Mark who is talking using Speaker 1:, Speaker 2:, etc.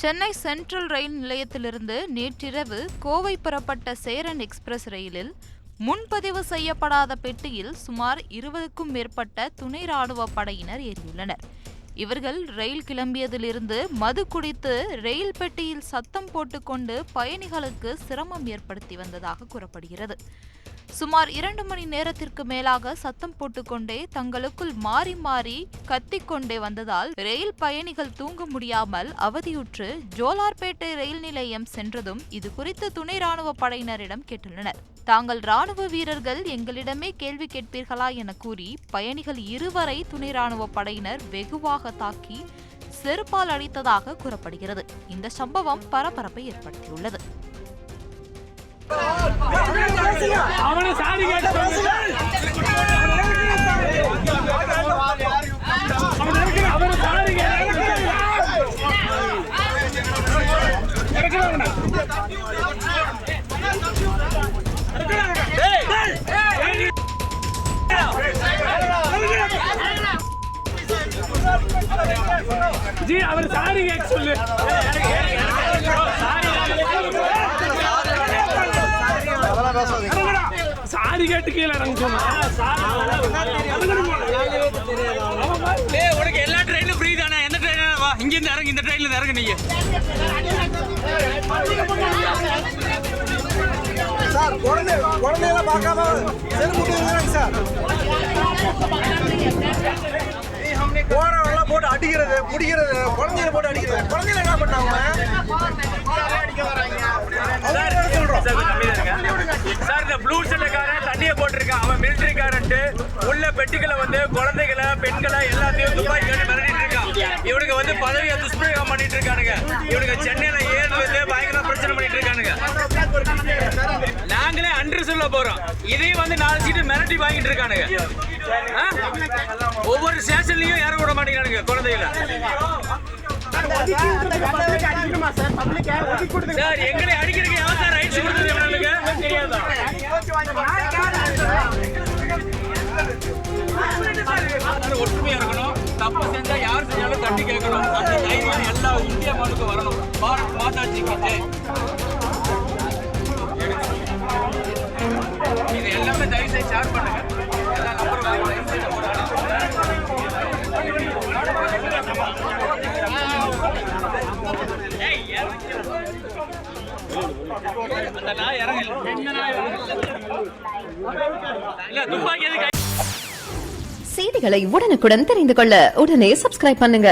Speaker 1: Chennai central ரயில் நிலையத்திலிருந்து நேற்றிரவு கோவை புறப்பட்ட சேரன் எக்ஸ்பிரஸ் ரயிலில் முன்பதிவு செய்யப்படாத பெட்டியில் சுமார் 20க்கும் மேற்பட்ட துணை ராணுவ படையினர் ஏறியுள்ளனர். இவர்கள் ரயில் கிளம்பியதிலிருந்து மது குடித்து ரயில் பெட்டியில் சத்தம் போட்டுக்கொண்டு பயணிகளுக்கு சிரமம் ஏற்படுத்தி வந்ததாக கூறப்படுகிறது. சுமார் 2 மணி நேரத்திற்கு மேலாக சத்தம் போட்டுக்கொண்டே தங்களுக்குள் மாறி மாறி கத்திக்கொண்டே வந்ததால் ரயில் பயணிகள் தூங்க முடியாமல் அவதியுற்று ஜோலார்பேட்டை ரயில் நிலையம் சென்றதும் இது குறித்து துணை ராணுவ படையினரிடம் கேட்டுள்ளனர். தாங்கள் ராணுவ வீரர்கள், எங்களிடமே கேள்வி கேட்பீர்களா என கூறி பயணிகள் 2 வரை துணை ராணுவ படையினர் வெகுவாக தாக்கி செருப்பால் அடித்ததாக கூறப்படுகிறது. இந்த சம்பவம் பரபரப்பை ஏற்படுத்தியுள்ளது.
Speaker 2: जी அவர் சாரி கேட்க சொல்லு. சாரி கேட்டு கீழே இறங்க சொன்னா உனக்கு எல்லா ட்ரெயினும் ஃப்ரீ தானே? எந்த ட்ரெயின் வா, இங்க இருந்து இறங்கு, இந்த ட்ரெயின்ல இறங்கு. நீங்க
Speaker 3: சார் குழந்தையெல்லாம் பார்க்காம சார் போறவெல்லாம் போட்டு அடிக்கிறது, முடிக்கிறது, குழந்தையில போட்டு அடிக்கிறது. குழந்தையில என்ன பண்ணாங்க
Speaker 2: சார்? இந்த ப்ளூ சட்டைக்காரன் தண்ணியை போட்டிருக்கான். அவன் மிலிட்டரிக்காரன்ட்டு உள்ள பெட்டிகளை வந்து குழந்தைகளை, பெண்களை எல்லாத்தையும் துப்பாக்கி காட்டி மிரட்டிட்டு இருக்கான். இவனுக்கு வந்து பதவியை துஷ்பிரயோகம் பண்ணிட்டு இருக்கானுங்க. இவனுக்கு சென்னையில ஏற்கனவே பயங்கர பிரச்சனை பண்ணிட்டு இருக்கானுங்க. நாங்களே அன்று சொல்ல போறோம். இதையும் வந்து 4 சீட்டு மிரட்டி வாங்கிட்டு இருக்கானுங்க. ஒவ்வொரு ஸ்டேஷன்லயும் ஏற விட மாட்டேங்கிறானுங்க குழந்தைகளை. சார் எங்களை அடிக்கிறதுக்கு யார் சார் ரைட்ஸ் கொடுத்தது? ஒற்றுமையா இருக்கணும். தப்பு செஞ்சா யார் செஞ்சாலும் தட்டி கேட்கணும். அந்த தைரியம் எல்லா இந்தியா மண்ணுக்கு வரணும். பாரத் மாதா ஜி கி ஜெய். இது எல்லாமே தயவு செய்து ஷேர் பண்ணுங்க. எல்லா நம்பரும் அந்த நாய்
Speaker 4: செய்திகளை உடனுக்குடன் தெரிந்து கொள்ள உடனே சப்ஸ்கிரைப் பண்ணுங்க.